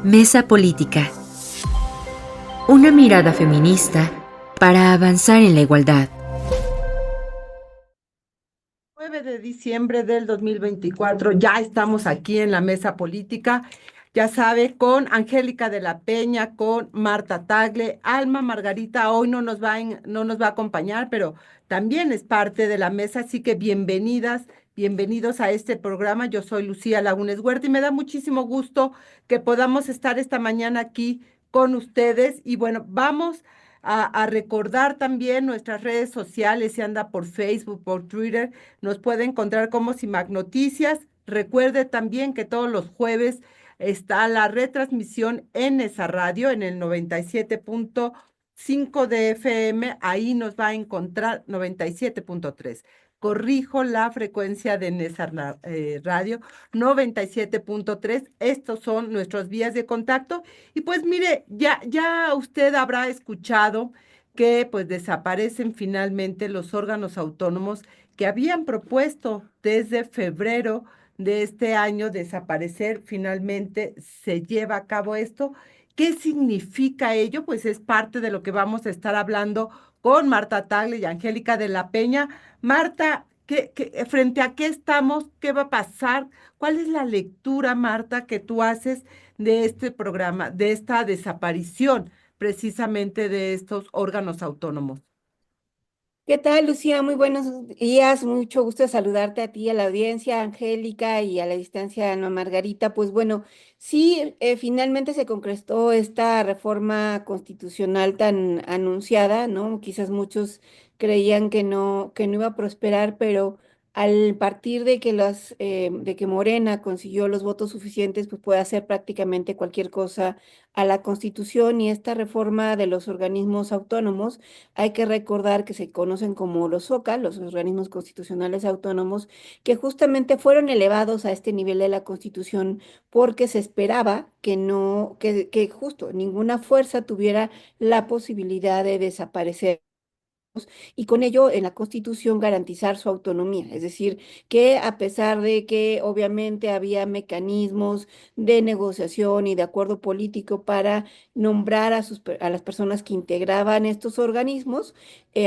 Mesa Política. Una mirada feminista para avanzar en la igualdad. 9 de diciembre del 2024, ya estamos aquí en la mesa política, ya sabe, con Angélica de la Peña, con Marta Tagle, Alma Margarita hoy no nos va a acompañar, pero también es parte de la mesa, así que bienvenidas, bienvenidos a este programa. Yo soy Lucía Lagunes Huerta y me da muchísimo gusto que podamos estar esta mañana aquí con ustedes. Y bueno, vamos a recordar también nuestras redes sociales, si anda por Facebook, por Twitter. Nos puede encontrar como CIMAC Noticias. Recuerde también que todos los jueves está la retransmisión en esa radio, en el 97.5 de FM. Ahí nos va a encontrar 97.3. Corrijo la frecuencia de Nesa Radio, 97.3. Estos son nuestros vías de contacto. Y pues mire, ya usted habrá escuchado que pues desaparecen finalmente los órganos autónomos que habían propuesto desde febrero de este año desaparecer. Finalmente se lleva a cabo esto. ¿Qué significa ello? Pues es parte de lo que vamos a estar hablando con Marta Tagle y Angélica de la Peña. Marta, frente a qué estamos? ¿Qué va a pasar? ¿Cuál es la lectura, Marta, que tú haces de este programa, de esta desaparición precisamente de estos órganos autónomos? ¿Qué tal, Lucía? Muy buenos días, mucho gusto de saludarte a ti, a la audiencia, Angélica, y a la distancia, Ana Margarita. Pues bueno, sí, finalmente se concretó esta reforma constitucional tan anunciada, ¿no? Quizás muchos creían que no iba a prosperar, pero al partir de que de que Morena consiguió los votos suficientes, pues puede hacer prácticamente cualquier cosa a la Constitución. Y esta reforma de los organismos autónomos, hay que recordar que se conocen como los OCA, los organismos constitucionales autónomos, que justamente fueron elevados a este nivel de la Constitución porque se esperaba que no, que justo ninguna fuerza tuviera la posibilidad de desaparecer y con ello en la Constitución garantizar su autonomía. Es decir, que a pesar de que obviamente había mecanismos de negociación y de acuerdo político para nombrar a las personas que integraban estos organismos,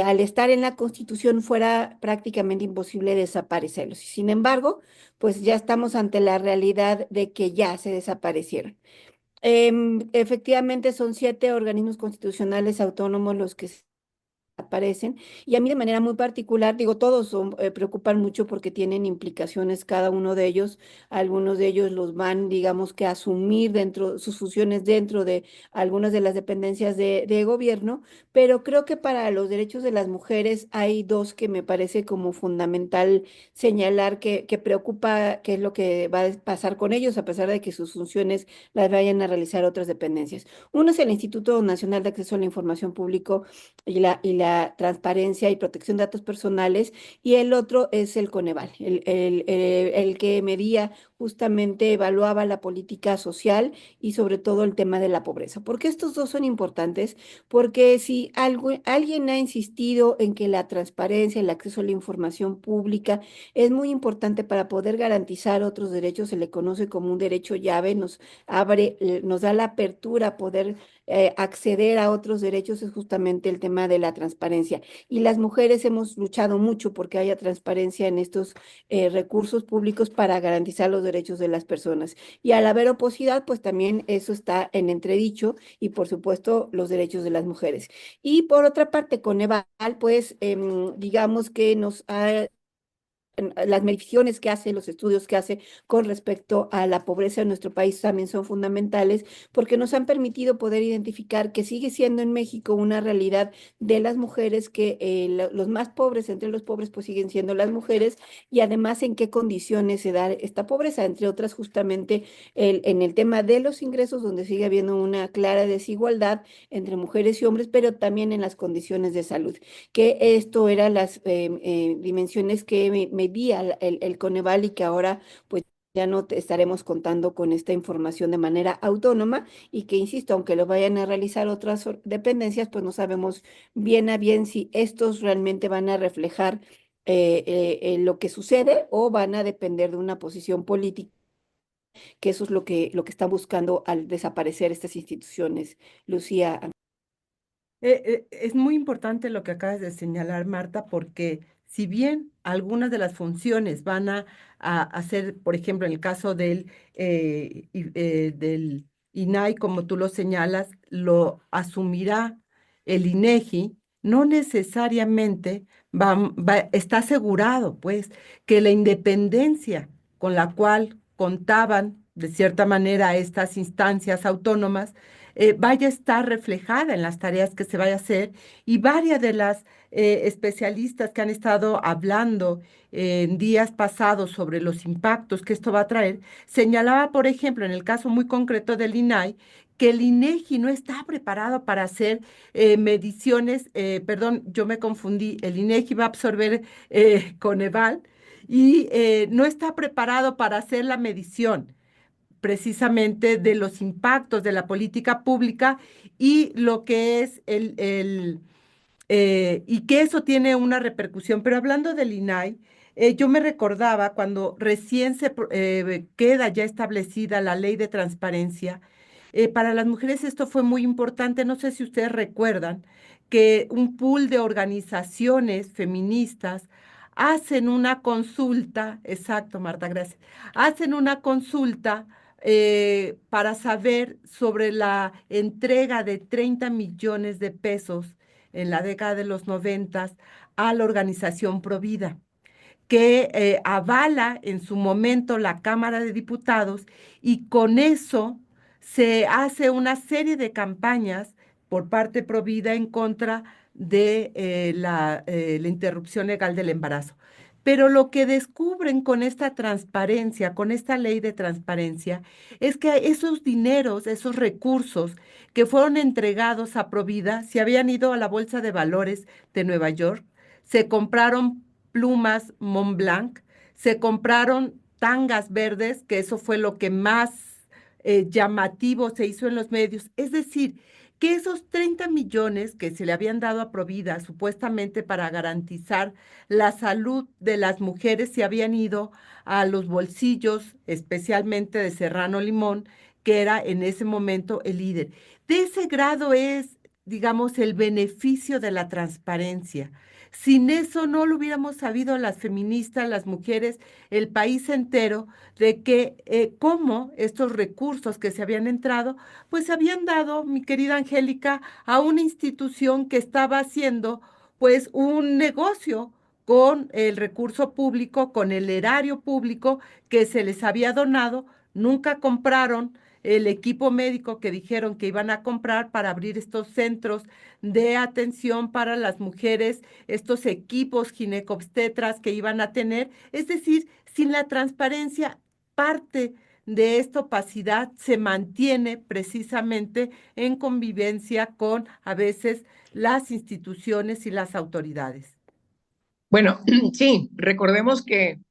al estar en la Constitución fuera prácticamente imposible desaparecerlos. Y sin embargo, pues ya estamos ante la realidad de que ya se desaparecieron. Efectivamente, son 7 organismos constitucionales autónomos los que aparecen. Y a mí de manera muy particular, digo, todos preocupan mucho porque tienen implicaciones cada uno de ellos. Algunos de ellos los van, digamos, que a asumir dentro sus funciones dentro de algunas de las dependencias de gobierno, pero creo que para los derechos de las mujeres hay dos que me parece como fundamental señalar que preocupa qué es lo que va a pasar con ellos, a pesar de que sus funciones las vayan a realizar otras dependencias. Uno es el Instituto Nacional de Acceso a la Información Público y la transparencia y protección de datos personales, y el otro es el Coneval, el que medía, justamente evaluaba la política social y sobre todo el tema de la pobreza. ¿Por qué estos dos son importantes? Porque si alguien ha insistido en que la transparencia, el acceso a la información pública es muy importante para poder garantizar otros derechos, se le conoce como un derecho llave, nos abre, nos da la apertura a poder acceder a otros derechos, es justamente el tema de la transparencia. Y las mujeres hemos luchado mucho porque haya transparencia en estos recursos públicos para garantizar los derechos de las personas. Y al haber oposidad, pues también eso está en entredicho y por supuesto los derechos de las mujeres. Y por otra parte, Coneval, pues digamos que nos ha las mediciones que hace, los estudios que hace con respecto a la pobreza en nuestro país también son fundamentales porque nos han permitido poder identificar que sigue siendo en México una realidad de las mujeres, que los más pobres entre los pobres pues siguen siendo las mujeres, y además en qué condiciones se da esta pobreza, entre otras justamente en el tema de los ingresos, donde sigue habiendo una clara desigualdad entre mujeres y hombres, pero también en las condiciones de salud, que esto eran las dimensiones que medía el Coneval, y que ahora pues ya no estaremos contando con esta información de manera autónoma, y que, insisto, aunque lo vayan a realizar otras dependencias, pues no sabemos bien a bien si estos realmente van a reflejar lo que sucede o van a depender de una posición política que eso es lo que están buscando al desaparecer estas instituciones. Lucía. Es muy importante lo que acabas de señalar, Marta, porque si bien algunas de las funciones van a hacer, por ejemplo, en el caso del INAI, como tú lo señalas, lo asumirá el INEGI, no necesariamente está asegurado, pues, que la independencia con la cual contaban, de cierta manera, estas instancias autónomas, vaya a estar reflejada en las tareas que se vaya a hacer y varias de las especialistas que han estado hablando en días pasados sobre los impactos que esto va a traer, señalaba, por ejemplo, en el caso muy concreto del INAI, que el INEGI no está preparado para hacer mediciones, perdón, yo me confundí, el INEGI va a absorber Coneval y no está preparado para hacer la medición precisamente de los impactos de la política pública y lo que es y que eso tiene una repercusión. Pero hablando del INAI, yo me recordaba cuando recién queda ya establecida la ley de transparencia. Para las mujeres esto fue muy importante. No sé si ustedes recuerdan que un pool de organizaciones feministas hacen una consulta, exacto, Marta, gracias, hacen una consulta para saber sobre la entrega de 30 millones de pesos en la década de los 90 a la organización Provida, que avala en su momento la Cámara de Diputados y con eso se hace una serie de campañas por parte de Provida en contra de la interrupción legal del embarazo. Pero lo que descubren con esta transparencia, con esta ley de transparencia, es que esos dineros, esos recursos que fueron entregados a Provida, se habían ido a la Bolsa de Valores de Nueva York, se compraron plumas Montblanc, se compraron tangas verdes, que eso fue lo que más llamativo se hizo en los medios. Es decir, que esos 30 millones que se le habían dado a Provida supuestamente para garantizar la salud de las mujeres se habían ido a los bolsillos, especialmente de Serrano Limón, que era en ese momento el líder. De ese grado es, digamos, el beneficio de la transparencia. Sin eso no lo hubiéramos sabido las feministas, las mujeres, el país entero, de que cómo estos recursos que se habían entrado, pues se habían dado, mi querida Angélica, a una institución que estaba haciendo pues un negocio con el recurso público, con el erario público que se les había donado, nunca compraron el equipo médico que dijeron que iban a comprar para abrir estos centros de atención para las mujeres, estos equipos ginecobstetras que iban a tener. Es decir, sin la transparencia, parte de esta opacidad se mantiene precisamente en convivencia con a veces las instituciones y las autoridades. Bueno, sí, recordemos que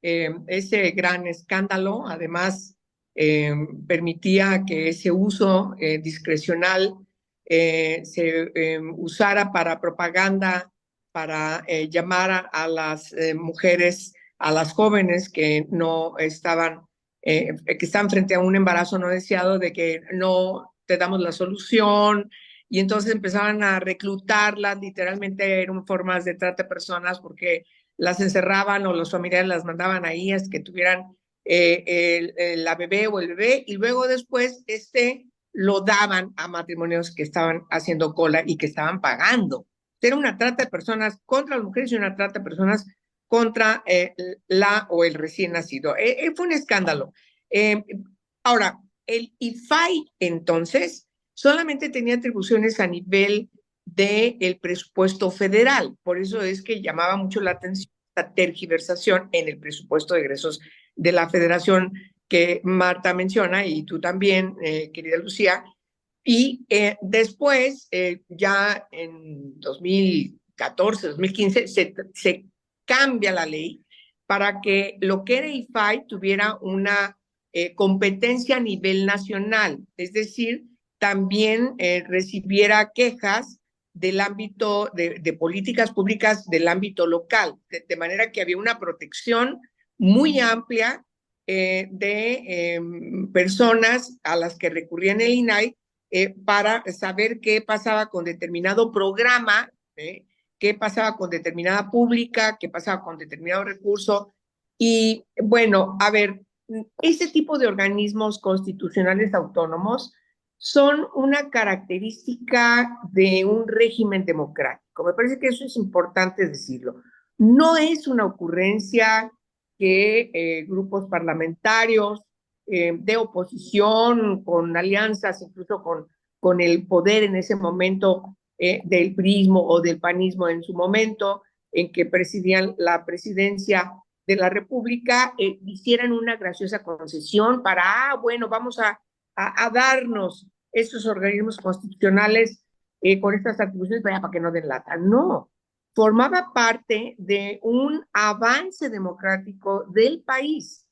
ese gran escándalo además permitía que ese uso discrecional se usara para propaganda, para llamar a las mujeres, a las jóvenes que no estaban, que están frente a un embarazo no deseado, de que no te damos la solución, y entonces empezaban a reclutarlas, literalmente eran formas de trata de personas porque las encerraban o los familiares las mandaban ahí hasta que tuvieran la bebé o el bebé, y luego después lo daban a matrimonios que estaban haciendo cola y que estaban pagando. Era una trata de personas contra las mujeres y una trata de personas contra la o el recién nacido. Fue un escándalo. Ahora, el IFAI entonces solamente tenía atribuciones a nivel del presupuesto federal. Por eso es que llamaba mucho la atención la tergiversación en el presupuesto de egresos de la federación que Marta menciona, y tú también, querida Lucía. Y después, ya en 2014, 2015, se cambia la ley para que lo que era IFAI tuviera una competencia a nivel nacional, es decir, también recibiera quejas del ámbito de políticas públicas del ámbito local, de manera que había una protección muy amplia de personas a las que recurrían el INAI para saber qué pasaba con determinado programa, qué pasaba con determinada pública, qué pasaba con determinado recurso. Y bueno, a ver, ese tipo de organismos constitucionales autónomos son una característica de un régimen democrático. Me parece que eso es importante decirlo. No es una ocurrencia que grupos parlamentarios de oposición, con alianzas incluso con el poder en ese momento del PRIismo o del panismo en su momento, en que presidían la presidencia de la República, hicieran una graciosa concesión para, bueno, vamos a darnos estos organismos constitucionales con estas atribuciones para que no den lata. No, formaba parte de un avance democrático del país.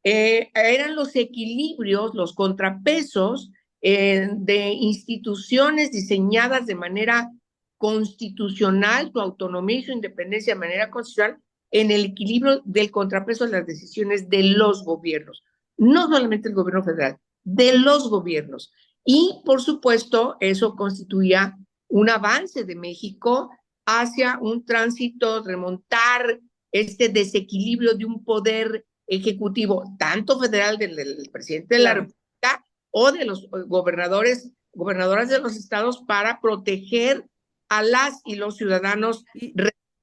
Eran los equilibrios, los contrapesos de instituciones diseñadas de manera constitucional, su autonomía y su independencia de manera constitucional, en el equilibrio del contrapeso de las decisiones de los gobiernos, no solamente el gobierno federal, de los gobiernos. Y, por supuesto, eso constituía un avance de México hacia un tránsito, remontar este desequilibrio de un poder ejecutivo, tanto federal del presidente de la República o de los gobernadoras de los estados, para proteger a las y los ciudadanos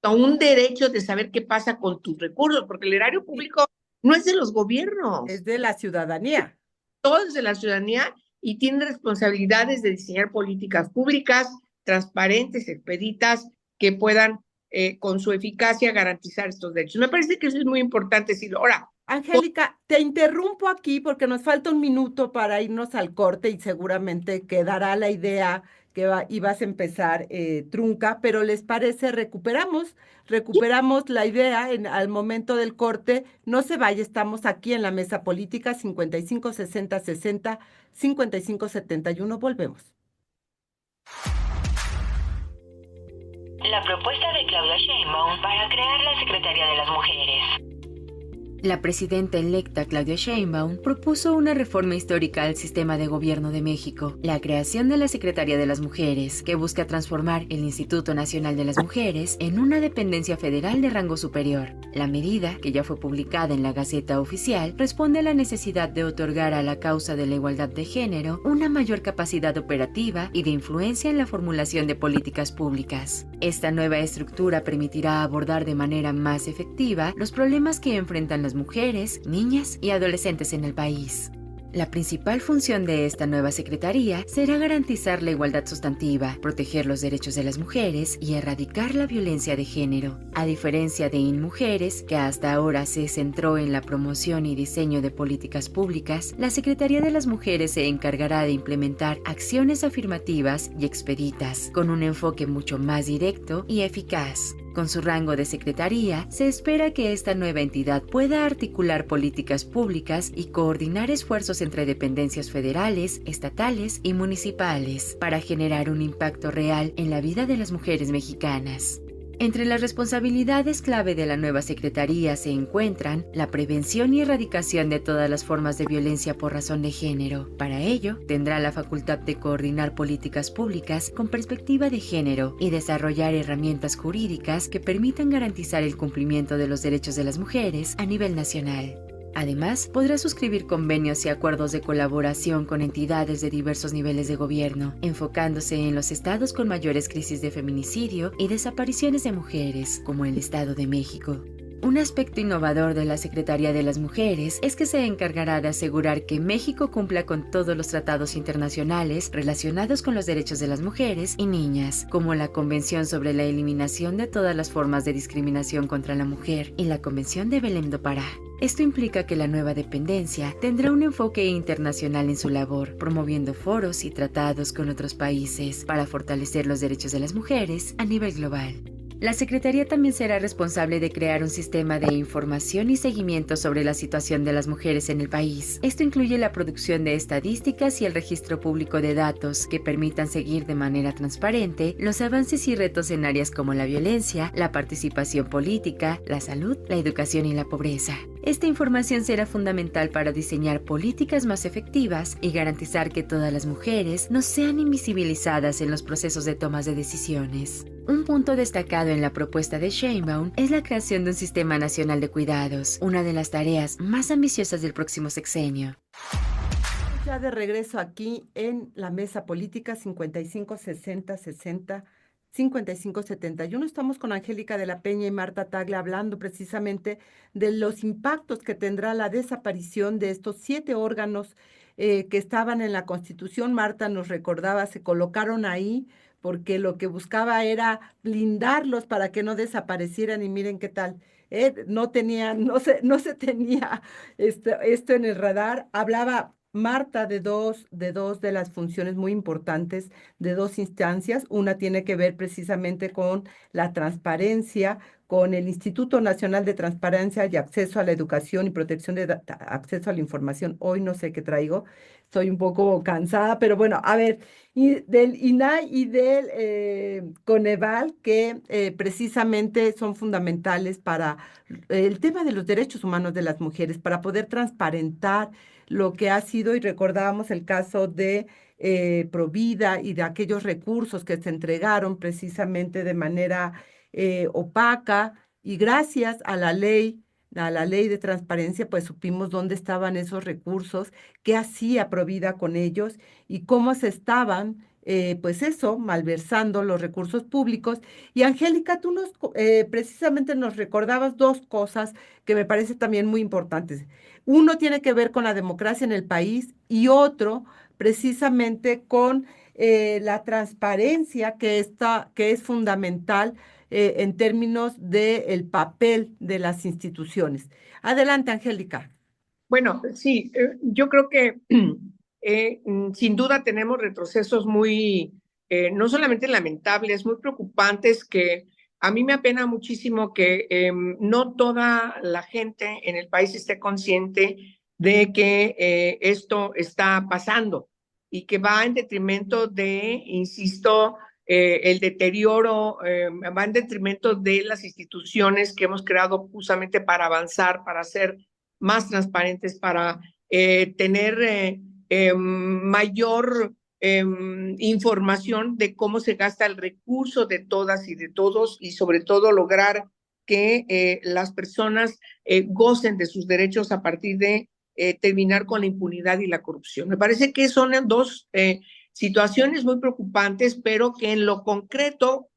a un derecho de saber qué pasa con tus recursos, porque el erario público no es de los gobiernos. Es de la ciudadanía. Todo es de la ciudadanía y tiene responsabilidades de diseñar políticas públicas transparentes, expeditas, que puedan con su eficacia garantizar estos derechos. Me parece que eso es muy importante decirlo. Ahora, Angélica, te interrumpo aquí porque nos falta un minuto para irnos al corte y seguramente quedará la idea que ibas a empezar trunca, pero ¿les parece? Recuperamos la idea al momento del corte. No se vaya, estamos aquí en la Mesa Política 55 60 60 55 71. Volvemos. La propuesta de Claudia Sheinbaum para crear la Secretaría de las Mujeres. La presidenta electa Claudia Sheinbaum propuso una reforma histórica al sistema de gobierno de México, la creación de la Secretaría de las Mujeres, que busca transformar el Instituto Nacional de las Mujeres en una dependencia federal de rango superior. La medida, que ya fue publicada en la Gaceta Oficial, responde a la necesidad de otorgar a la causa de la igualdad de género una mayor capacidad operativa y de influencia en la formulación de políticas públicas. Esta nueva estructura permitirá abordar de manera más efectiva los problemas que enfrentan las mujeres, niñas y adolescentes en el país. La principal función de esta nueva secretaría será garantizar la igualdad sustantiva, proteger los derechos de las mujeres y erradicar la violencia de género. A diferencia de InMujeres, que hasta ahora se centró en la promoción y diseño de políticas públicas, la Secretaría de las Mujeres se encargará de implementar acciones afirmativas y expeditas, con un enfoque mucho más directo y eficaz. Con su rango de secretaría, se espera que esta nueva entidad pueda articular políticas públicas y coordinar esfuerzos entre dependencias federales, estatales y municipales para generar un impacto real en la vida de las mujeres mexicanas. Entre las responsabilidades clave de la nueva secretaría se encuentran la prevención y erradicación de todas las formas de violencia por razón de género. Para ello, tendrá la facultad de coordinar políticas públicas con perspectiva de género y desarrollar herramientas jurídicas que permitan garantizar el cumplimiento de los derechos de las mujeres a nivel nacional. Además, podrá suscribir convenios y acuerdos de colaboración con entidades de diversos niveles de gobierno, enfocándose en los estados con mayores crisis de feminicidio y desapariciones de mujeres, como el Estado de México. Un aspecto innovador de la Secretaría de las Mujeres es que se encargará de asegurar que México cumpla con todos los tratados internacionales relacionados con los derechos de las mujeres y niñas, como la Convención sobre la Eliminación de todas las formas de discriminación contra la mujer y la Convención de Belém do Pará. Esto implica que la nueva dependencia tendrá un enfoque internacional en su labor, promoviendo foros y tratados con otros países para fortalecer los derechos de las mujeres a nivel global. La Secretaría también será responsable de crear un sistema de información y seguimiento sobre la situación de las mujeres en el país. Esto incluye la producción de estadísticas y el registro público de datos que permitan seguir de manera transparente los avances y retos en áreas como la violencia, la participación política, la salud, la educación y la pobreza. Esta información será fundamental para diseñar políticas más efectivas y garantizar que todas las mujeres no sean invisibilizadas en los procesos de tomas de decisiones. Un punto destacado en la propuesta de Sheinbaum es la creación de un Sistema Nacional de Cuidados, una de las tareas más ambiciosas del próximo sexenio. Ya de regreso aquí en la mesa política 5571. Estamos con Angélica de la Peña y Marta Tagle hablando precisamente de los impactos que tendrá la desaparición de estos 7 órganos que estaban en la Constitución. Marta nos recordaba, se colocaron ahí porque lo que buscaba era blindarlos para que no desaparecieran, y miren qué tal. No se tenía esto en el radar. Hablaba Marta de dos de las funciones muy importantes de 2 instancias. Una tiene que ver precisamente con la transparencia, con el Instituto Nacional de Transparencia y Acceso a la Educación y Protección de Acceso a la Información. Hoy no sé qué traigo, estoy un poco cansada, pero bueno, a ver, y del INAI y del Coneval, que precisamente son fundamentales para el tema de los derechos humanos de las mujeres, para poder transparentar lo que ha sido, y recordábamos el caso de Provida y de aquellos recursos que se entregaron precisamente de manera opaca, y gracias a la ley de transparencia, pues supimos dónde estaban esos recursos, qué hacía Provida con ellos y cómo se estaban, pues eso, malversando los recursos públicos. Y Angélica, tú precisamente nos recordabas 2 cosas que me parece también muy importantes. Uno tiene que ver con la democracia en el país y otro precisamente con la transparencia que es fundamental en términos del papel de las instituciones. Adelante, Angélica. Bueno, sí, yo creo que sin duda tenemos retrocesos muy, no solamente lamentables, muy preocupantes, que a mí me apena muchísimo que no toda la gente en el país esté consciente de que esto está pasando y que va en detrimento de, insisto, el deterioro, va en detrimento de las instituciones que hemos creado justamente para avanzar, para hacer más transparentes, para tener mayor información de cómo se gasta el recurso de todas y de todos, y sobre todo lograr que las personas gocen de sus derechos a partir de terminar con la impunidad y la corrupción. Me parece que son 2 situaciones muy preocupantes, pero que en lo concreto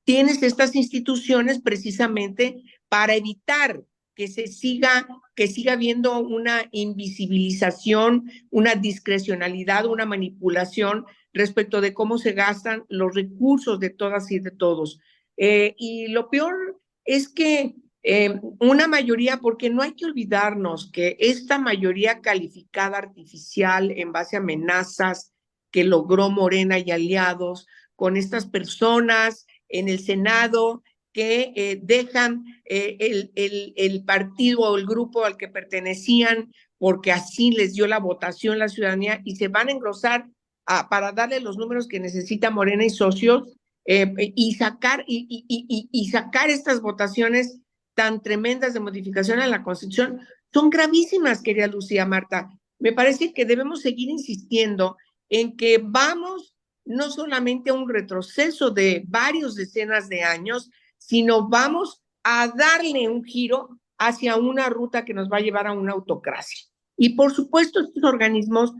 tienes estas instituciones precisamente para evitar que siga habiendo una invisibilización, una discrecionalidad, una manipulación respecto de cómo se gastan los recursos de todas y de todos. Y lo peor es que una mayoría, porque no hay que olvidarnos que esta mayoría calificada artificial en base a amenazas que logró Morena y aliados con estas personas en el Senado, que dejan el partido o el grupo al que pertenecían porque así les dio la votación la ciudadanía, y se van a engrosar para darle los números que necesita Morena y socios y sacar estas votaciones tan tremendas de modificación a la Constitución. Son gravísimas, querida Lucía, Marta. Me parece que debemos seguir insistiendo en que vamos no solamente a un retroceso de varios decenas de años, sino vamos a darle un giro hacia una ruta que nos va a llevar a una autocracia. Y por supuesto, estos organismos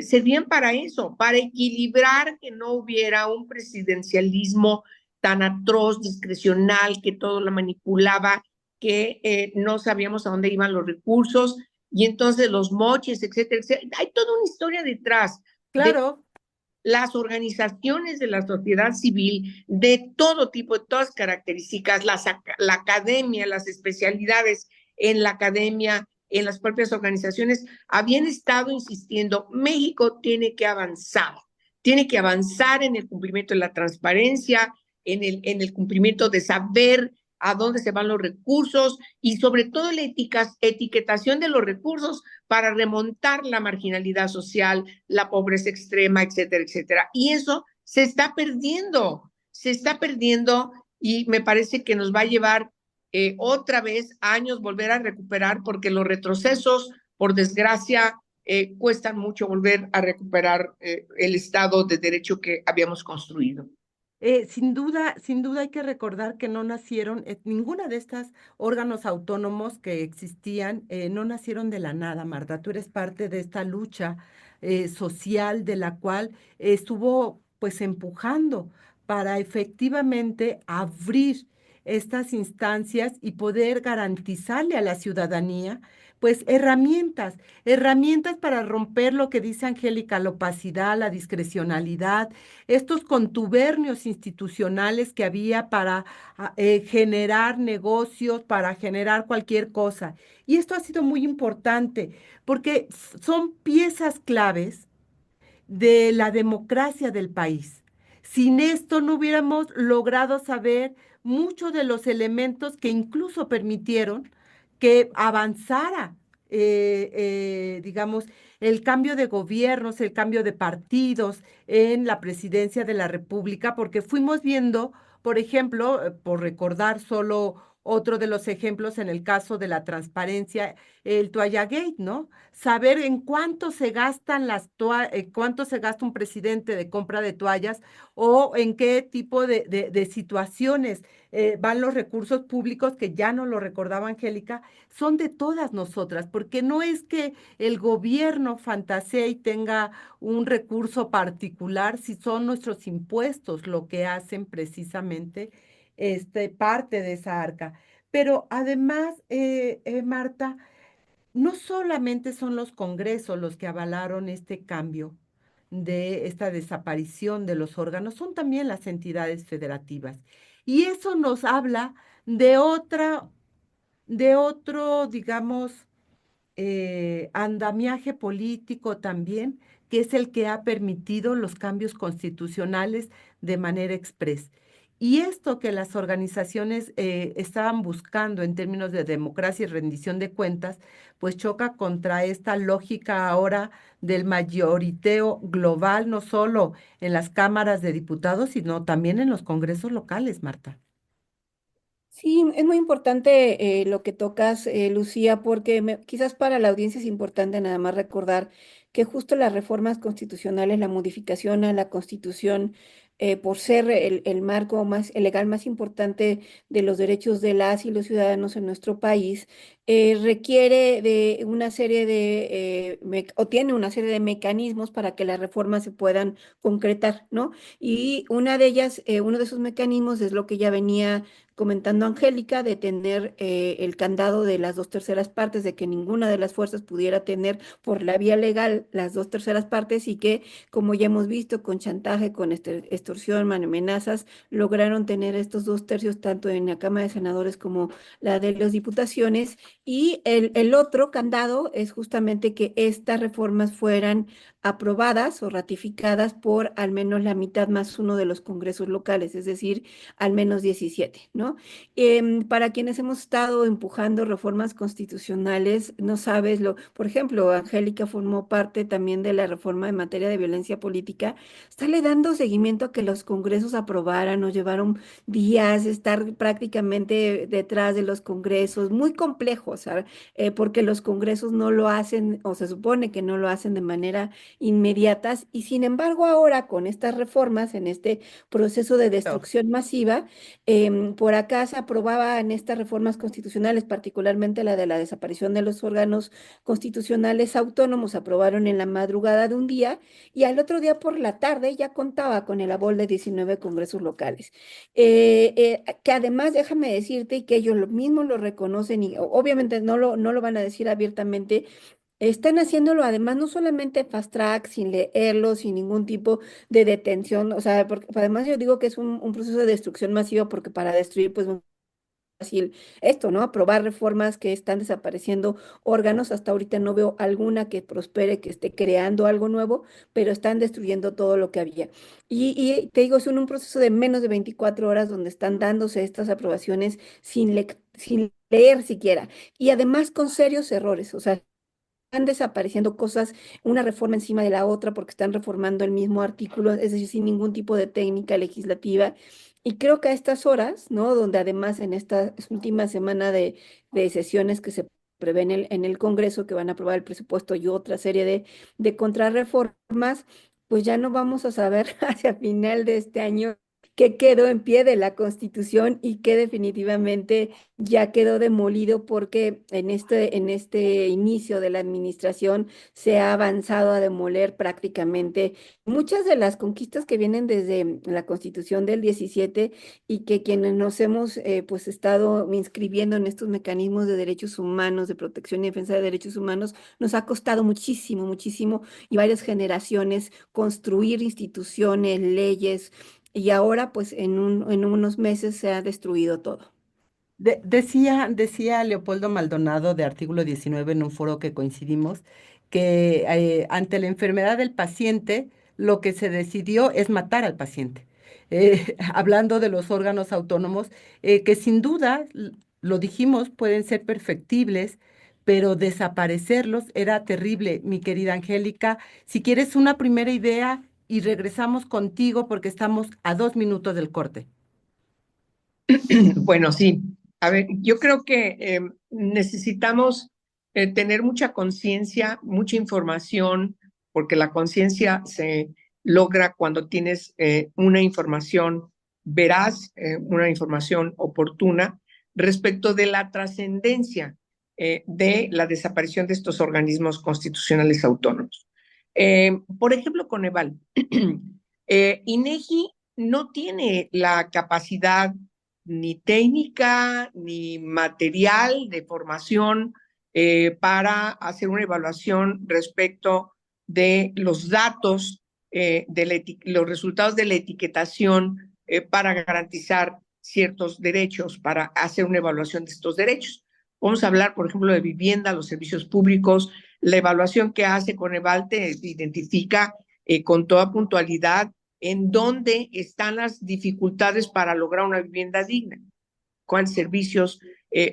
servían para eso, para equilibrar que no hubiera un presidencialismo tan atroz, discrecional, que todo lo manipulaba, que no sabíamos a dónde iban los recursos, y entonces los moches, etcétera, etcétera. Hay toda una historia detrás. Claro. Las organizaciones de la sociedad civil de todo tipo, de todas características, la academia, las especialidades en la academia, en las propias organizaciones, habían estado insistiendo: México tiene que avanzar en el cumplimiento de la transparencia, en el cumplimiento de saber a dónde se van los recursos, y sobre todo la etiquetación de los recursos para remontar la marginalidad social, la pobreza extrema, etcétera, etcétera. Y eso se está perdiendo, y me parece que nos va a llevar otra vez años volver a recuperar, porque los retrocesos, por desgracia, cuestan mucho volver a recuperar el Estado de Derecho que habíamos construido. Sin duda hay que recordar que no nacieron, ninguna de estas órganos autónomos que existían, no nacieron de la nada, Marta. Tú eres parte de esta lucha social de la cual estuvo pues empujando para efectivamente abrir estas instancias y poder garantizarle a la ciudadanía pues herramientas para romper lo que dice Angélica, la opacidad, la discrecionalidad, estos contubernios institucionales que había para generar negocios, para generar cualquier cosa. Y esto ha sido muy importante porque son piezas claves de la democracia del país. Sin esto no hubiéramos logrado saber muchos de los elementos que incluso permitieron que avanzara, digamos, el cambio de gobiernos, el cambio de partidos en la presidencia de la República, porque fuimos viendo, por ejemplo, por recordar solo otro de los ejemplos en el caso de la transparencia, el Toallagate, ¿no? Saber en cuánto se gastan cuánto se gasta un presidente de compra de toallas o en qué tipo de situaciones van los recursos públicos, que ya no lo recordaba Angélica, son de todas nosotras, porque no es que el gobierno fantasee y tenga un recurso particular, si son nuestros impuestos lo que hacen precisamente parte de esa arca. Pero además, Marta, no solamente son los congresos los que avalaron este cambio de esta desaparición de los órganos, son también las entidades federativas. Y eso nos habla de otro, digamos, andamiaje político también, que es el que ha permitido los cambios constitucionales de manera express. Y esto que las organizaciones estaban buscando en términos de democracia y rendición de cuentas, pues choca contra esta lógica ahora del mayoriteo global, no solo en las cámaras de diputados, sino también en los congresos locales, Marta. Sí, es muy importante lo que tocas, Lucía, porque quizás para la audiencia es importante nada más recordar que justo las reformas constitucionales, la modificación a la Constitución, por ser el marco más, el legal más importante de los derechos de las y los ciudadanos en nuestro país, requiere de una serie o tiene una serie de mecanismos para que las reformas se puedan concretar, ¿no? Y una de ellas, uno de esos mecanismos es lo que ya venía comentando Angélica, de tener el candado de las 2/3 partes, de que ninguna de las fuerzas pudiera tener por la vía legal las 2/3 partes, y que, como ya hemos visto, con chantaje, con extorsión, amenazas, lograron tener estos 2/3 tanto en la Cámara de Senadores como la de las Diputaciones. Y el otro candado es justamente que estas reformas fueran aprobadas o ratificadas por al menos la mitad más uno de los congresos locales, es decir, al menos 17, ¿no? Para quienes hemos estado empujando reformas constitucionales, no sabes por ejemplo, Angélica formó parte también de la reforma en materia de violencia política, estarle dando seguimiento a que los congresos aprobaran. Nos llevaron días estar prácticamente detrás de los congresos, muy complejos, ¿sabes? Porque los congresos no lo hacen, o se supone que no lo hacen de manera inmediatas, y sin embargo ahora con estas reformas, en este proceso de destrucción masiva, por acá se aprobaban estas reformas constitucionales, particularmente la de la desaparición de los órganos constitucionales autónomos, se aprobaron en la madrugada de un día, y al otro día por la tarde ya contaba con el aval de 19 congresos locales. Que además, déjame decirte, y que ellos mismos lo reconocen, y obviamente no lo van a decir abiertamente, están haciéndolo además no solamente fast track, sin leerlo, sin ningún tipo de detención, o sea, porque además yo digo que es un proceso de destrucción masiva, porque para destruir, pues, muy fácil esto, ¿no? Aprobar reformas que están desapareciendo órganos. Hasta ahorita no veo alguna que prospere, que esté creando algo nuevo, pero están destruyendo todo lo que había. Y te digo, es un proceso de menos de 24 horas donde están dándose estas aprobaciones sin leer siquiera, y además con serios errores, o sea, desapareciendo cosas, una reforma encima de la otra, porque están reformando el mismo artículo, es decir, sin ningún tipo de técnica legislativa. Y creo que a estas horas, ¿no? Donde además en esta última semana de sesiones que se prevén en el Congreso, que van a aprobar el presupuesto y otra serie de contrarreformas, pues ya no vamos a saber hacia final de este año qué quedó en pie de la Constitución y qué definitivamente ya quedó demolido, porque en este inicio de la administración se ha avanzado a demoler prácticamente muchas de las conquistas que vienen desde la Constitución del 17 y que quienes nos hemos pues estado inscribiendo en estos mecanismos de derechos humanos, de protección y defensa de derechos humanos, nos ha costado muchísimo, muchísimo y varias generaciones construir instituciones, leyes, y ahora pues en unos meses se ha destruido todo. Decía Leopoldo Maldonado de Artículo 19 en un foro que coincidimos, que ante la enfermedad del paciente, lo que se decidió es matar al paciente. Hablando de los órganos autónomos, que sin duda, lo dijimos, pueden ser perfectibles, pero desaparecerlos era terrible, mi querida Angélica. Si quieres una primera idea y regresamos contigo porque estamos a 2 minutos del corte. Bueno, sí. A ver, yo creo que necesitamos tener mucha conciencia, mucha información, porque la conciencia se logra cuando tienes una información veraz, una información oportuna respecto de la trascendencia de la desaparición de estos organismos constitucionales autónomos. Por ejemplo, Coneval. INEGI no tiene la capacidad ni técnica ni material de formación para hacer una evaluación respecto de los datos, los resultados de la etiquetación para garantizar ciertos derechos, para hacer una evaluación de estos derechos. Vamos a hablar, por ejemplo, de vivienda, los servicios públicos. La evaluación que hace Coneval te identifica con toda puntualidad en dónde están las dificultades para lograr una vivienda digna, cuáles servicios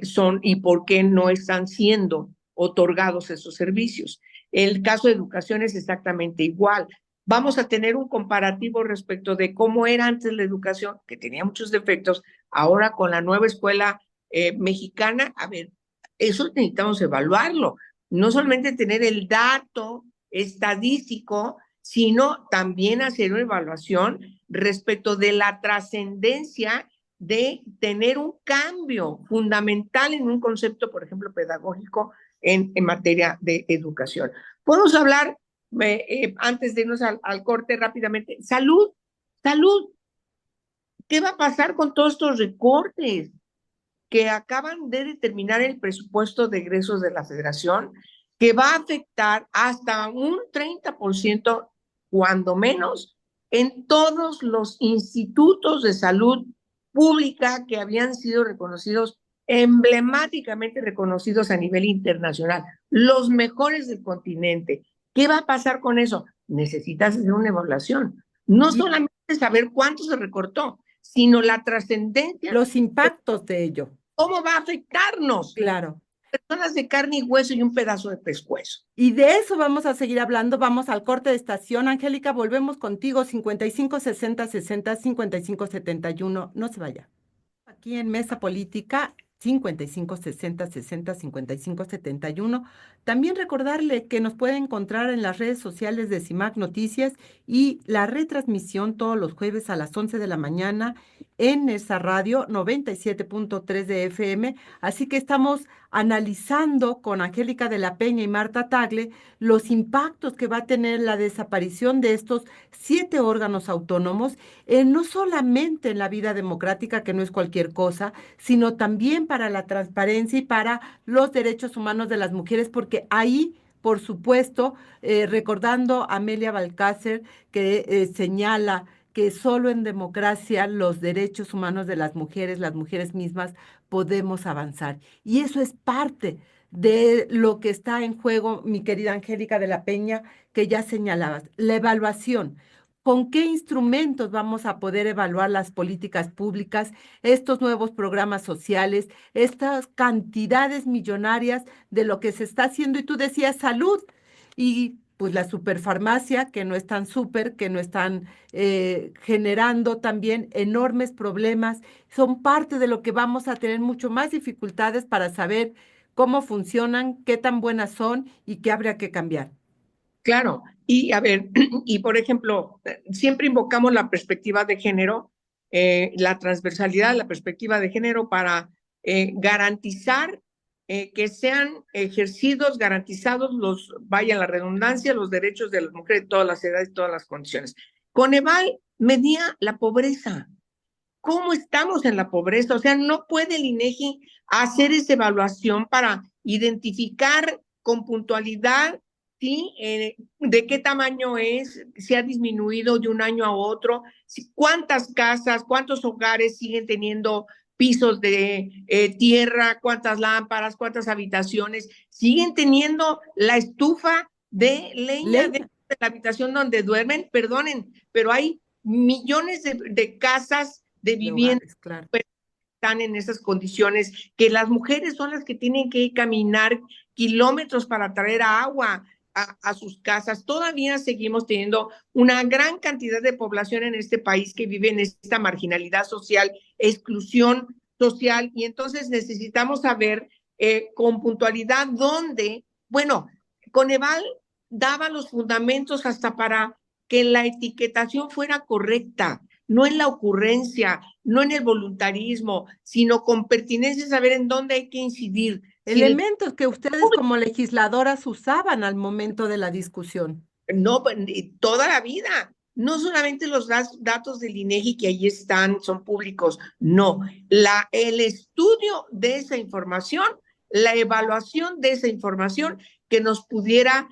son y por qué no están siendo otorgados esos servicios. El caso de educación es exactamente igual. Vamos a tener un comparativo respecto de cómo era antes la educación, que tenía muchos defectos, ahora con la nueva escuela mexicana. A ver, eso necesitamos evaluarlo. No solamente tener el dato estadístico, sino también hacer una evaluación respecto de la trascendencia de tener un cambio fundamental en un concepto, por ejemplo, pedagógico en materia de educación. Podemos hablar, antes de irnos al corte rápidamente, salud. ¿Qué va a pasar con todos estos recortes que acaban de determinar el presupuesto de egresos de la Federación, que va a afectar hasta un 30%, cuando menos, en todos los institutos de salud pública que habían sido reconocidos, emblemáticamente reconocidos a nivel internacional, los mejores del continente? ¿Qué va a pasar con eso? Necesitas hacer una evaluación. No solamente saber cuánto se recortó, sino la trascendencia. Los impactos de ello. ¿Cómo va a afectarnos? Claro. Personas de carne y hueso y un pedazo de pescuezo. Y de eso vamos a seguir hablando. Vamos al corte de estación. Angélica, volvemos contigo. 55 60 60 55 71. No se vaya. Aquí en Mesa Política, 55 60 60 55 71. También recordarle que nos puede encontrar en las redes sociales de CIMAC Noticias y la retransmisión todos los jueves a las 11 de la mañana en esa radio 97.3 de FM. Así que estamos analizando con Angélica de la Peña y Marta Tagle los impactos que va a tener la desaparición de estos 7 órganos autónomos, no solamente en la vida democrática, que no es cualquier cosa, sino también para la transparencia y para los derechos humanos de las mujeres, porque ahí, por supuesto, recordando a Amelia Balcácer, que señala que solo en democracia los derechos humanos de las mujeres mismas, podemos avanzar. Y eso es parte de lo que está en juego, mi querida Angélica de la Peña, que ya señalabas, la evaluación. ¿Con qué instrumentos vamos a poder evaluar las políticas públicas, estos nuevos programas sociales, estas cantidades millonarias de lo que se está haciendo? Y tú decías salud y pues la superfarmacia, que no están súper, que no están generando también enormes problemas, son parte de lo que vamos a tener mucho más dificultades para saber cómo funcionan, qué tan buenas son y qué habría que cambiar. Claro, y a ver, y por ejemplo, siempre invocamos la perspectiva de género, la transversalidad, la perspectiva de género para garantizar que sean ejercidos, garantizados vaya la redundancia, los derechos de las mujeres de todas las edades, todas las condiciones. Coneval medía la pobreza. ¿Cómo estamos en la pobreza? O sea, no puede el INEGI hacer esa evaluación para identificar con puntualidad, ¿sí? De qué tamaño es, si ha disminuido de un año a otro, cuántas casas, cuántos hogares siguen teniendo pisos de tierra, cuántas lámparas, cuántas habitaciones, siguen teniendo la estufa de leña Leña. dentro de la habitación donde duermen, perdonen, pero hay millones de casas de De vivienda hogares, claro. están en esas condiciones, que las mujeres son las que tienen que caminar kilómetros para traer agua a sus casas. Todavía seguimos teniendo una gran cantidad de población en este país que vive en esta marginalidad social, exclusión social, y entonces necesitamos saber con puntualidad dónde, bueno, Coneval daba los fundamentos hasta para que la etiquetación fuera correcta, no en la ocurrencia, no en el voluntarismo, sino con pertinencia, saber en dónde hay que incidir. Si Elementos que ustedes como legisladoras usaban al momento de la discusión. no, toda la vida, no solamente los datos del INEGI que ahí están, son públicos, no, el estudio de esa información, la evaluación de esa información que nos pudiera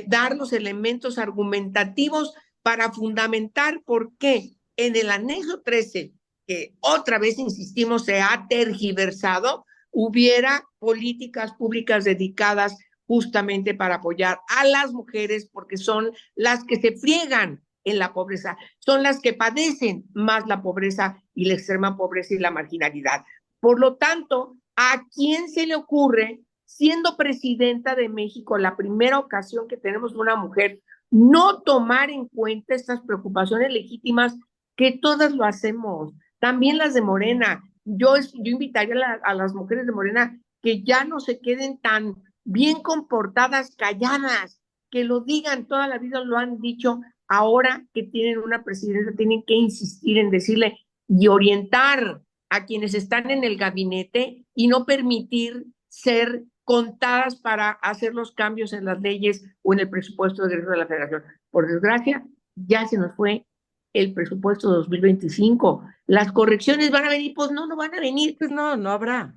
dar los elementos argumentativos para fundamentar por qué en el anexo 13, que otra vez insistimos se ha tergiversado, hubiera políticas públicas dedicadas justamente para apoyar a las mujeres, porque son las que se friegan en la pobreza, son las que padecen más la pobreza y la extrema pobreza y la marginalidad. Por lo tanto, ¿a quién se le ocurre, siendo presidenta de México, la primera ocasión que tenemos una mujer, no tomar en cuenta estas preocupaciones legítimas que todas lo hacemos? También las de Morena. Yo invitaría a las mujeres de Morena que ya no se queden tan bien comportadas, calladas, que lo digan, toda la vida lo han dicho, ahora que tienen una presidenta, tienen que insistir en decirle y orientar a quienes están en el gabinete y no permitir ser contadas para hacer los cambios en las leyes o en el presupuesto de egreso de la Federación. Por desgracia, ya se nos fue el presupuesto 2025. Las correcciones van a venir, pues no, no van a venir. Pues no, no habrá.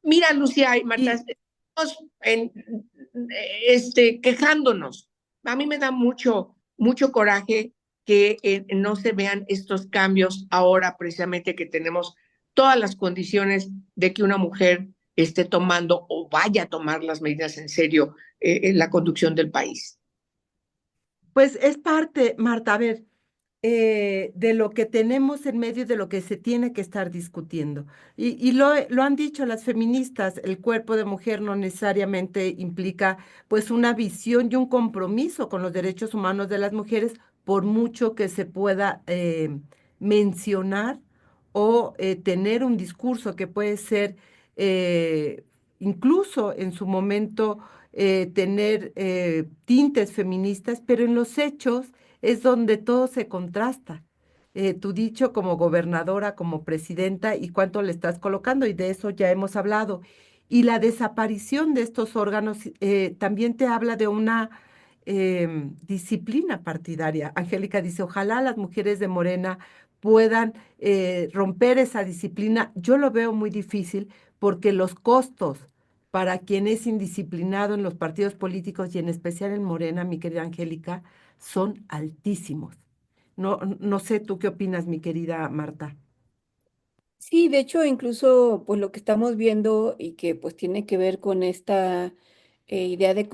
Mira, Lucía y Marta, estamos quejándonos. A mí me da mucho coraje que no se vean estos cambios ahora, precisamente que tenemos todas las condiciones de que una mujer esté tomando o vaya a tomar las medidas en serio en la conducción del país. Pues es parte, Marta, a ver, de lo que tenemos en medio de lo que se tiene que estar discutiendo. Y lo han dicho las feministas, el cuerpo de mujer no necesariamente implica pues una visión y un compromiso con los derechos humanos de las mujeres, por mucho que se pueda mencionar o tener un discurso que puede ser incluso en su momento tener tintes feministas, pero en los hechos es donde todo se contrasta. Tu dicho como gobernadora, como presidenta y cuánto le estás colocando, y de eso ya hemos hablado. Y la desaparición de estos órganos también te habla de una disciplina partidaria. Angélica dice, ojalá las mujeres de Morena puedan romper esa disciplina. Yo lo veo muy difícil porque los costos para quien es indisciplinado en los partidos políticos y en especial en Morena, mi querida Angélica, son altísimos. No, no sé tú qué opinas, mi querida Marta. Sí, de hecho, incluso pues lo que estamos viendo y que pues tiene que ver con esta idea de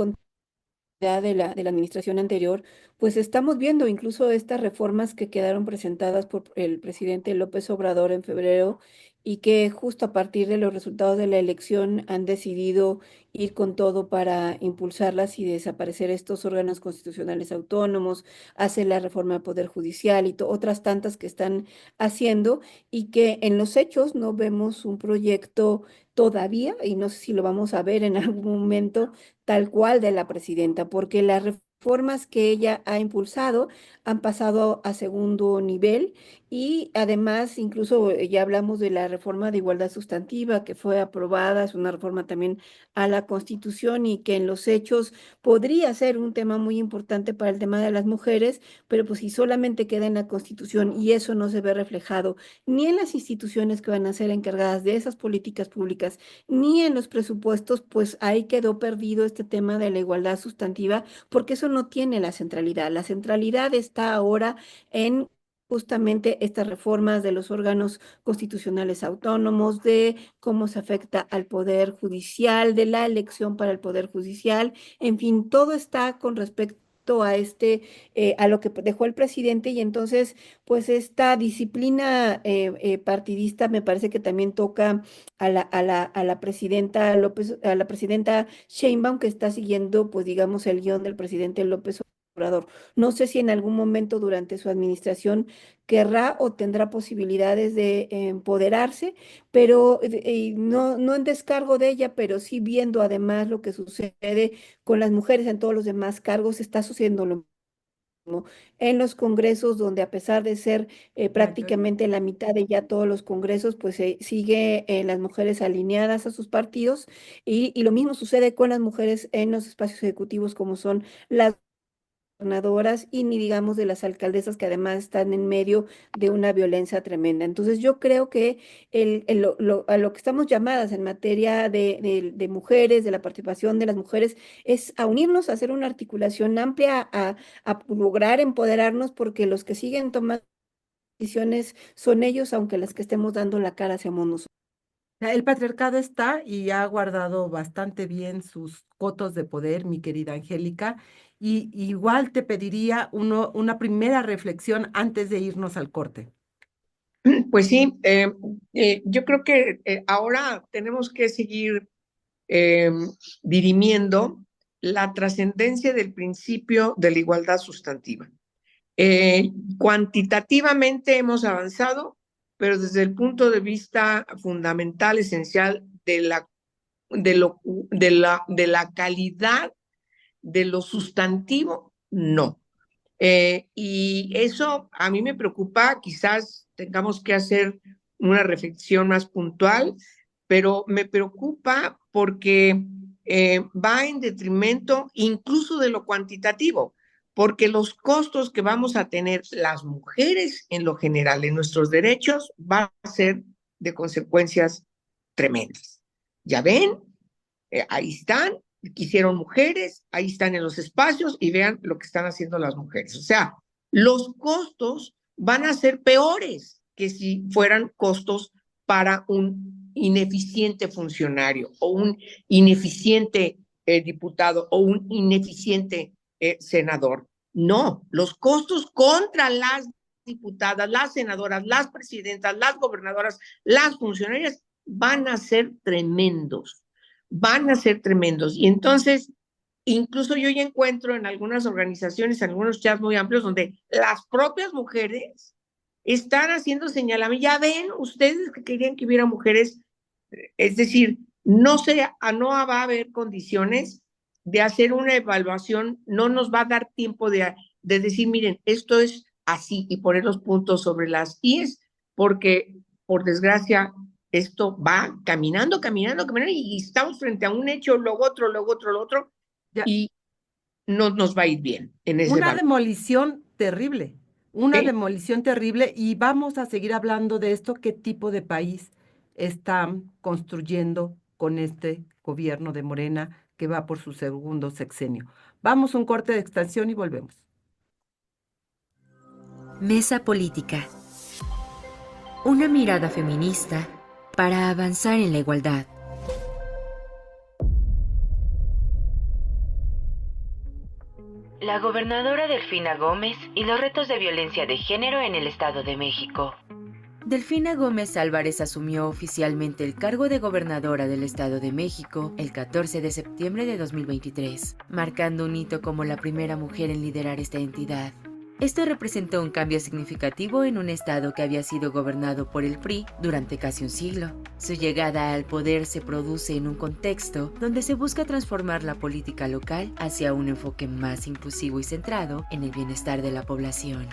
de la administración anterior, pues estamos viendo incluso estas reformas que quedaron presentadas por el presidente López Obrador en febrero y que justo a partir de los resultados de la elección han decidido ir con todo para impulsarlas y desaparecer estos órganos constitucionales autónomos, hacer la reforma del Poder Judicial y otras tantas que están haciendo y que en los hechos no vemos un proyecto todavía, y no sé si lo vamos a ver en algún momento, tal cual de la presidenta, porque las reformas que ella ha impulsado han pasado a segundo nivel y además incluso ya hablamos de la reforma de igualdad sustantiva que fue aprobada, es una reforma también a la Constitución y que en los hechos podría ser un tema muy importante para el tema de las mujeres, pero pues si solamente queda en la Constitución y eso no se ve reflejado ni en las instituciones que van a ser encargadas de esas políticas públicas, ni en los presupuestos, pues ahí quedó perdido este tema de la igualdad sustantiva, porque eso no tiene la centralidad. La centralidad está ahora en justamente estas reformas de los órganos constitucionales autónomos, de cómo se afecta al Poder Judicial, de la elección para el Poder Judicial, en fin, todo está con respecto a a lo que dejó el presidente y entonces, pues esta disciplina partidista me parece que también toca a la presidenta López, a la presidenta Sheinbaum, que está siguiendo, pues digamos, el guión del presidente López Obrador. No sé si en algún momento durante su administración querrá o tendrá posibilidades de empoderarse, pero no en descargo de ella, pero sí viendo además lo que sucede con las mujeres en todos los demás cargos, está sucediendo lo mismo en los congresos, donde a pesar de ser Mayoría. prácticamente la mitad de ya todos los congresos, pues sigue las mujeres alineadas a sus partidos y lo mismo sucede con las mujeres en los espacios ejecutivos como son las gobernadoras y ni digamos de las alcaldesas que además están en medio de una violencia tremenda. Entonces yo creo que a lo que estamos llamadas en materia de mujeres, de la participación de las mujeres, es a unirnos, a hacer una articulación amplia, a lograr empoderarnos, porque los que siguen tomando decisiones son ellos, aunque las que estemos dando la cara seamos nosotros. El patriarcado está y ha guardado bastante bien sus cotos de poder, mi querida Angélica, y igual te pediría una primera reflexión antes de irnos al corte. Pues sí, yo creo que ahora tenemos que seguir eh, dirimiendo la trascendencia del principio de la igualdad sustantiva. Cuantitativamente hemos avanzado, pero desde el punto de vista fundamental, esencial de la calidad de lo sustantivo, no. Y eso a mí me preocupa, quizás tengamos que hacer una reflexión más puntual, pero me preocupa porque va en detrimento incluso de lo cuantitativo, porque los costos que vamos a tener las mujeres en lo general en nuestros derechos va a ser de consecuencias tremendas. Ya ven, ahí están, quisieron mujeres, ahí están en los espacios y vean lo que están haciendo las mujeres. O sea, los costos van a ser peores que si fueran costos para un ineficiente funcionario o un ineficiente diputado o un ineficiente senador. No, los costos contra las diputadas, las senadoras, las presidentas, las gobernadoras, las funcionarias van a ser tremendos, van a ser tremendos. Y entonces, incluso yo ya encuentro en algunas organizaciones, en algunos chats muy amplios, donde las propias mujeres están haciendo señalamientos. Ya ven, ustedes que querían que hubiera mujeres, es decir, no va a haber condiciones de hacer una evaluación, no nos va a dar tiempo de decir, miren, esto es así y poner los puntos sobre las IES, porque por desgracia esto va caminando y estamos frente a un hecho, luego otro, Ya, y no nos va a ir bien en ese una debate. una ¿Sí? demolición terrible, y vamos a seguir hablando de esto, qué tipo de país están construyendo con este gobierno de Morena que va por su segundo sexenio. Vamos a un corte de extensión y volvemos. Mesa Política. Una mirada feminista para avanzar en la igualdad. la gobernadora Delfina Gómez y los retos de violencia de género en el Estado de México. Delfina Gómez Álvarez asumió oficialmente el cargo de gobernadora del Estado de México el 14 de septiembre de 2023, marcando un hito como la primera mujer en liderar esta entidad. Esto representó un cambio significativo en un estado que había sido gobernado por el PRI durante casi un siglo. Su llegada al poder se produce en un contexto donde se busca transformar la política local hacia un enfoque más inclusivo y centrado en el bienestar de la población.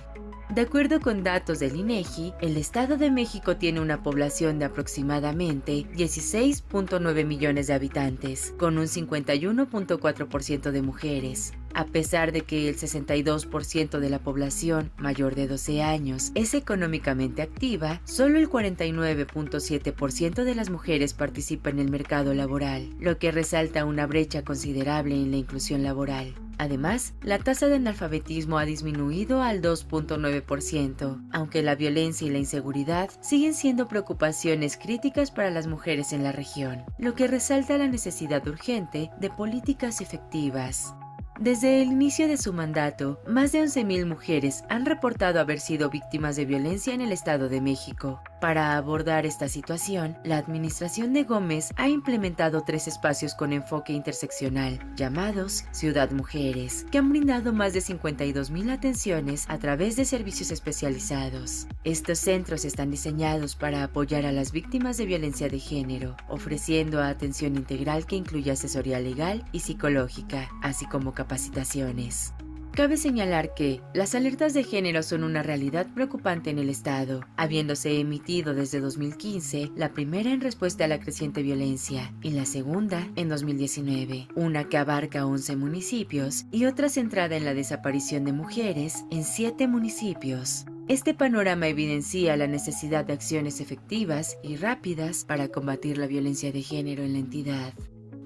De acuerdo con datos del INEGI, el Estado de México tiene una población de aproximadamente 16.9 millones de habitantes, con un 51.4% de mujeres. A pesar de que el 62% de la población mayor de 12 años es económicamente activa, solo el 49.7% de las mujeres participa en el mercado laboral, lo que resalta una brecha considerable en la inclusión laboral. Además, la tasa de analfabetismo ha disminuido al 2.9%, aunque la violencia y la inseguridad siguen siendo preocupaciones críticas para las mujeres en la región, lo que resalta la necesidad urgente de políticas efectivas. Desde el inicio de su mandato, más de 11,000 mujeres han reportado haber sido víctimas de violencia en el Estado de México. Para abordar esta situación, la administración de Gómez ha implementado 3 espacios con enfoque interseccional, llamados Ciudad Mujeres, que han brindado más de 52,000 atenciones a través de servicios especializados. Estos centros están diseñados para apoyar a las víctimas de violencia de género, ofreciendo atención integral que incluye asesoría legal y psicológica, así como capacitaciones. Cabe señalar que las alertas de género son una realidad preocupante en el Estado, habiéndose emitido desde 2015 la primera en respuesta a la creciente violencia y la segunda en 2019, una que abarca 11 municipios y otra centrada en la desaparición de mujeres en 7 municipios. Este panorama evidencia la necesidad de acciones efectivas y rápidas para combatir la violencia de género en la entidad.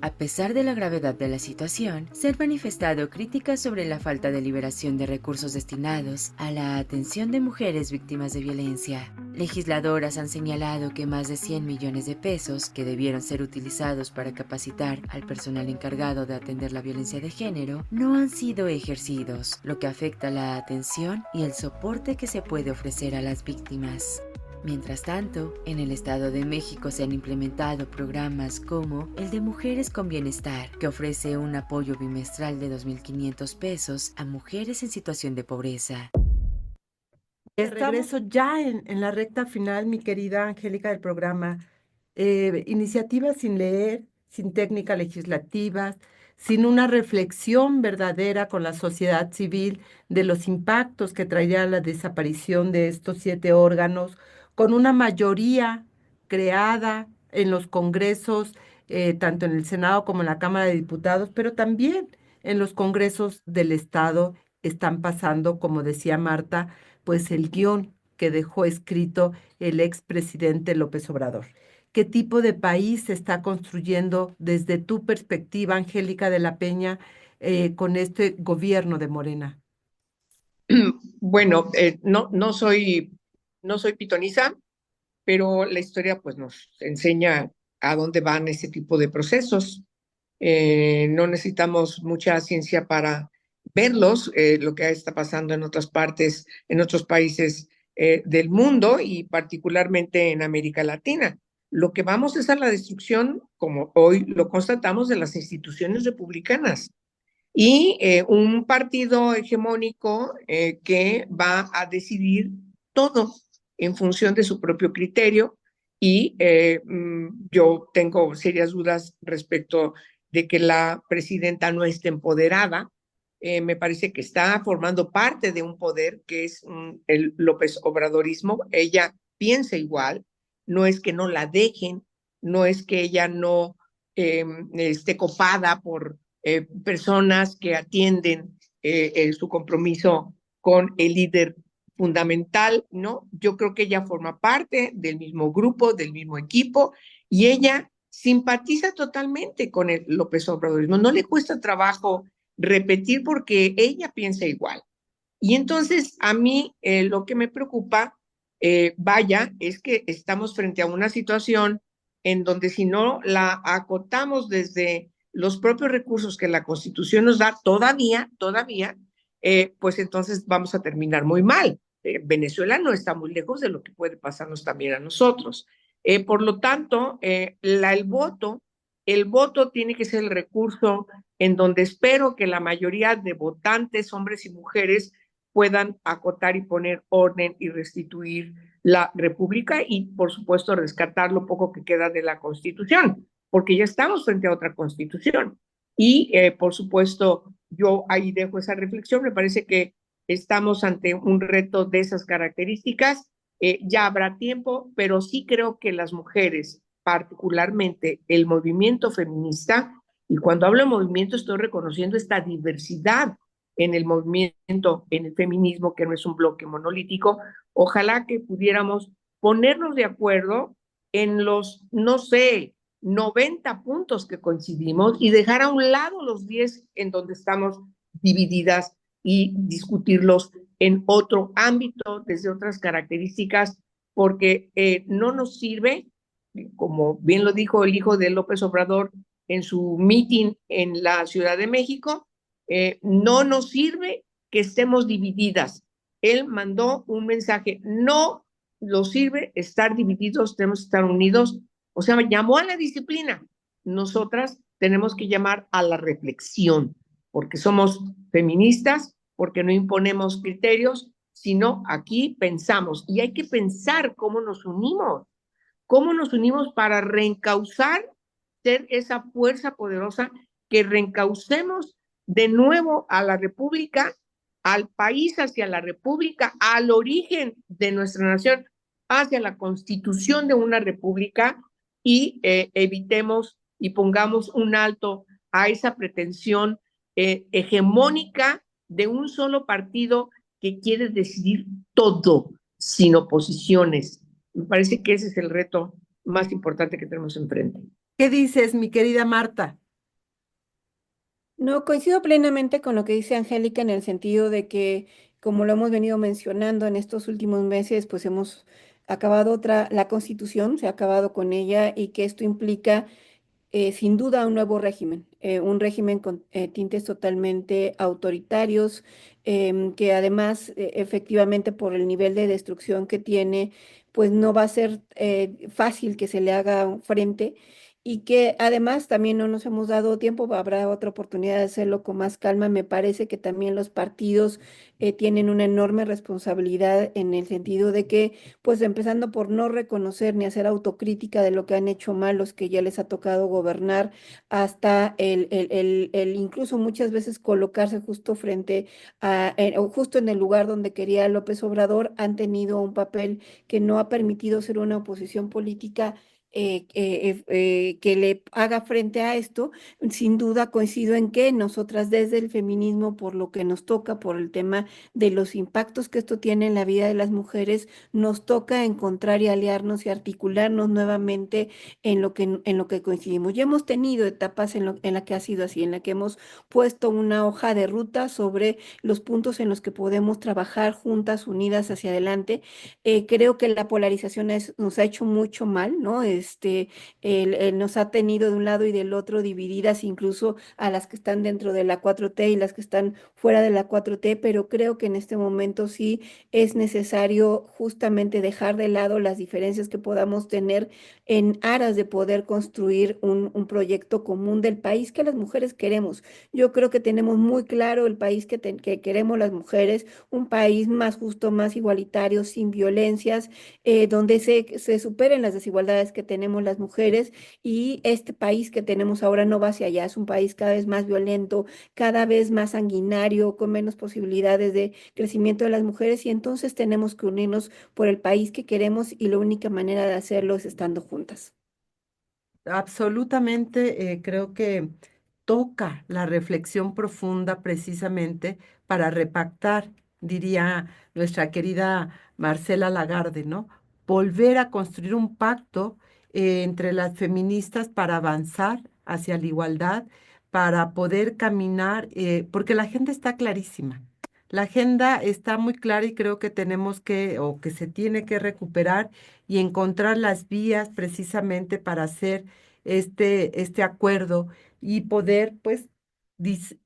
A pesar de la gravedad de la situación, se han manifestado críticas sobre la falta de liberación de recursos destinados a la atención de mujeres víctimas de violencia. Legisladoras han señalado que más de 100 millones de pesos que debieron ser utilizados para capacitar al personal encargado de atender la violencia de género no han sido ejercidos, lo que afecta la atención y el soporte que se puede ofrecer a las víctimas. Mientras tanto, en el Estado de México se han implementado programas como el de Mujeres con Bienestar, que ofrece un apoyo bimestral de 2,500 pesos a mujeres en situación de pobreza. De regreso ya en la recta final, mi querida Angélica, del programa. Iniciativas sin leer, sin técnicas legislativas, sin una reflexión verdadera con la sociedad civil de los impactos que traería la desaparición de estos 7 órganos, con una mayoría creada en los congresos, tanto en el Senado como en la Cámara de Diputados, pero también en los congresos del Estado están pasando, como decía Marta, pues el guión que dejó escrito el expresidente López Obrador. ¿Qué tipo de país se está construyendo desde tu perspectiva, Angélica de la Peña, con este gobierno de Morena? Bueno, no soy pitoniza, pero la historia pues nos enseña a dónde van ese tipo de procesos. No necesitamos mucha ciencia para verlos, lo que está pasando en otras partes, en otros países del mundo y particularmente en América Latina. Lo que vamos es a la destrucción, como hoy lo constatamos, de las instituciones republicanas y un partido hegemónico que va a decidir todo en función de su propio criterio y yo tengo serias dudas respecto de que la presidenta no esté empoderada. Me parece que está formando parte de un poder que es el López Obradorismo. Ella piensa igual, no es que no la dejen, no es que ella no esté copada por personas que atienden su compromiso con el líder fundamental, ¿no? Yo creo que ella forma parte del mismo grupo, del mismo equipo, y ella simpatiza totalmente con el López Obradorismo. No le cuesta trabajo repetir porque ella piensa igual. Y entonces a mí lo que me preocupa, es que estamos frente a una situación en donde si no la acotamos desde los propios recursos que la Constitución nos da, todavía pues entonces vamos a terminar muy mal. Venezuela no está muy lejos de lo que puede pasarnos también a nosotros. Por lo tanto, el voto tiene que ser el recurso en donde espero que la mayoría de votantes, hombres y mujeres, puedan acotar y poner orden y restituir la República y, por supuesto, rescatar lo poco que queda de la Constitución, porque ya estamos frente a otra Constitución. Y, por supuesto, yo ahí dejo esa reflexión. Me parece que estamos ante un reto de esas características. Ya habrá tiempo, pero sí creo que las mujeres, particularmente el movimiento feminista, y cuando hablo de movimiento estoy reconociendo esta diversidad en el movimiento, en el feminismo, que no es un bloque monolítico. Ojalá que pudiéramos ponernos de acuerdo en los, no sé, 90 puntos que coincidimos y dejar a un lado los 10 en donde estamos divididas y discutirlos en otro ámbito, desde otras características, porque no nos sirve, como bien lo dijo el hijo de López Obrador en su meeting en la Ciudad de México, no nos sirve que estemos divididas. Él mandó un mensaje, no nos sirve estar divididos, tenemos que estar unidos. O sea, llamó a la disciplina. Nosotras tenemos que llamar a la reflexión, porque somos feministas, porque no imponemos criterios, sino aquí pensamos. Y hay que pensar cómo nos unimos para reencauzar, ser esa fuerza poderosa, que reencaucemos de nuevo a la República, al país hacia la República, al origen de nuestra nación, hacia la constitución de una república, y evitemos y pongamos un alto a esa pretensión hegemónica de un solo partido que quiere decidir todo sin oposiciones. Me parece que ese es el reto más importante que tenemos enfrente. ¿Qué dices, mi querida Marta? No, coincido plenamente con lo que dice Angélica en el sentido de que, como lo hemos venido mencionando en estos últimos meses, pues hemos acabado la Constitución, se ha acabado con ella y que esto implica sin duda un nuevo régimen, un régimen con tintes totalmente autoritarios, que además efectivamente por el nivel de destrucción que tiene, pues no va a ser fácil que se le haga frente y que además también no nos hemos dado tiempo, habrá otra oportunidad de hacerlo con más calma. Me parece que también los partidos tienen una enorme responsabilidad en el sentido de que pues empezando por no reconocer ni hacer autocrítica de lo que han hecho mal los que ya les ha tocado gobernar, hasta el incluso muchas veces colocarse justo frente o justo en el lugar donde quería López Obrador, han tenido un papel que no ha permitido ser una oposición política que le haga frente a esto. Sin duda coincido en que nosotras desde el feminismo, por lo que nos toca, por el tema de los impactos que esto tiene en la vida de las mujeres, nos toca encontrar y aliarnos y articularnos nuevamente en lo que coincidimos. Ya hemos tenido etapas en la que ha sido así, en la que hemos puesto una hoja de ruta sobre los puntos en los que podemos trabajar juntas, unidas hacia adelante. Creo que la polarización nos ha hecho mucho mal, ¿no? Nos ha tenido de un lado y del otro divididas, incluso a las que están dentro de la 4T y las que están fuera de la 4T, pero creo que en este momento sí es necesario justamente dejar de lado las diferencias que podamos tener en aras de poder construir un proyecto común del país que las mujeres queremos. Yo creo que tenemos muy claro el país que queremos las mujeres, un país más justo, más igualitario, sin violencias, donde se superen las desigualdades que tenemos las mujeres, y este país que tenemos ahora no va hacia allá, es un país cada vez más violento, cada vez más sanguinario, con menos posibilidades de crecimiento de las mujeres, y entonces tenemos que unirnos por el país que queremos y la única manera de hacerlo es estando juntas. Absolutamente, creo que toca la reflexión profunda precisamente para repactar, diría nuestra querida Marcela Lagarde, ¿no? Volver a construir un pacto entre las feministas para avanzar hacia la igualdad, para poder caminar, porque la agenda está clarísima. La agenda está muy clara y creo que tenemos que, o que se tiene que recuperar y encontrar las vías precisamente para hacer este acuerdo y poder, pues,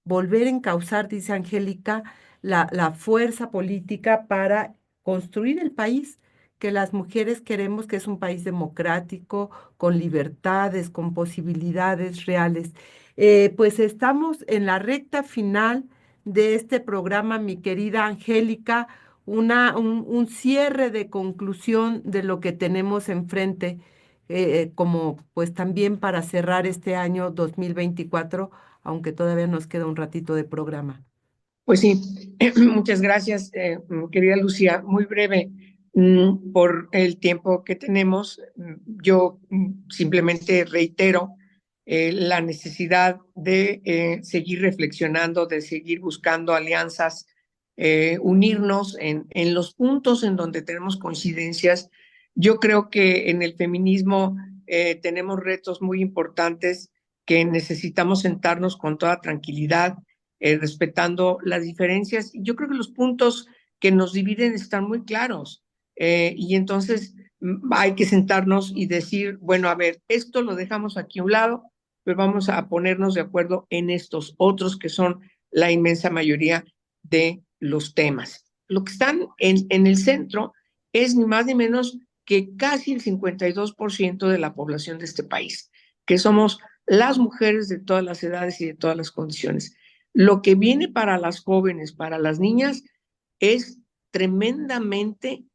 volver a encauzar, dice Angélica, la fuerza política para construir el país que las mujeres queremos, que es un país democrático, con libertades, con posibilidades reales. Pues estamos en la recta final de este programa, mi querida Angélica, un cierre de conclusión de lo que tenemos enfrente, como pues también para cerrar este año 2024, aunque todavía nos queda un ratito de programa. Pues sí, muchas gracias, querida Lucía. Muy breve, por el tiempo que tenemos. Yo simplemente reitero la necesidad de seguir reflexionando, de seguir buscando alianzas, unirnos en los puntos en donde tenemos coincidencias. Yo creo que en el feminismo tenemos retos muy importantes que necesitamos sentarnos con toda tranquilidad, respetando las diferencias. Yo creo que los puntos que nos dividen están muy claros, y entonces hay que sentarnos y decir, bueno, a ver, esto lo dejamos aquí a un lado, pero vamos a ponernos de acuerdo en estos otros que son la inmensa mayoría de los temas. Lo que están en el centro es ni más ni menos que casi el 52% de la población de este país, que somos las mujeres de todas las edades y de todas las condiciones. Lo que viene para las jóvenes, para las niñas, es tremendamente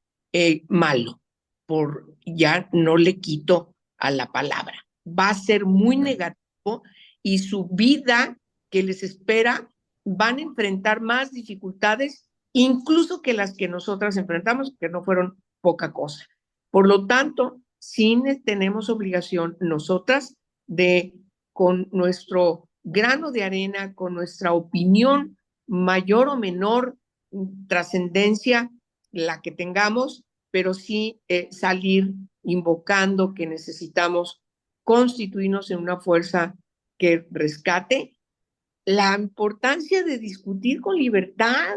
malo, por ya no le quito a la palabra. Va a ser muy negativo y su vida que les espera van a enfrentar más dificultades, incluso que las que nosotras enfrentamos, que no fueron poca cosa. Por lo tanto, sí tenemos obligación nosotras de, con nuestro grano de arena, con nuestra opinión, mayor o menor trascendencia, la que tengamos, pero sí salir invocando que necesitamos constituirnos en una fuerza que rescate la importancia de discutir con libertad,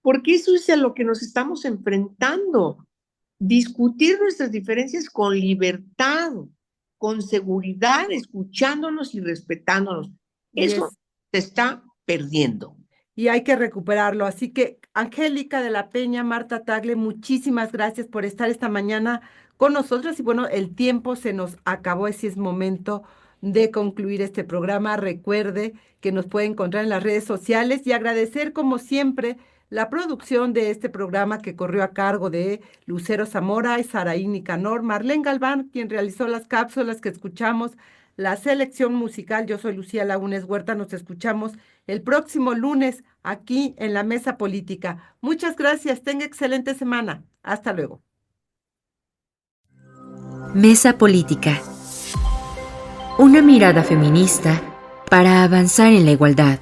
porque eso es a lo que nos estamos enfrentando. Discutir nuestras diferencias con libertad, con seguridad, escuchándonos y respetándonos. Eso se está perdiendo. Y hay que recuperarlo. Así que, Angélica de la Peña, Marta Tagle, muchísimas gracias por estar esta mañana con nosotros. Y bueno, el tiempo se nos acabó, así es momento de concluir este programa. Recuerde que nos puede encontrar en las redes sociales y agradecer, como siempre, la producción de este programa que corrió a cargo de Lucero Zamora y Saraí Nicanor, Marlene Galván, quien realizó las cápsulas que escuchamos, la selección musical. Yo soy Lucía Lagunes Huerta. Nos escuchamos el próximo lunes aquí en la Mesa Política. Muchas gracias. Tenga excelente semana. Hasta luego. Mesa Política. Una mirada feminista para avanzar en la igualdad.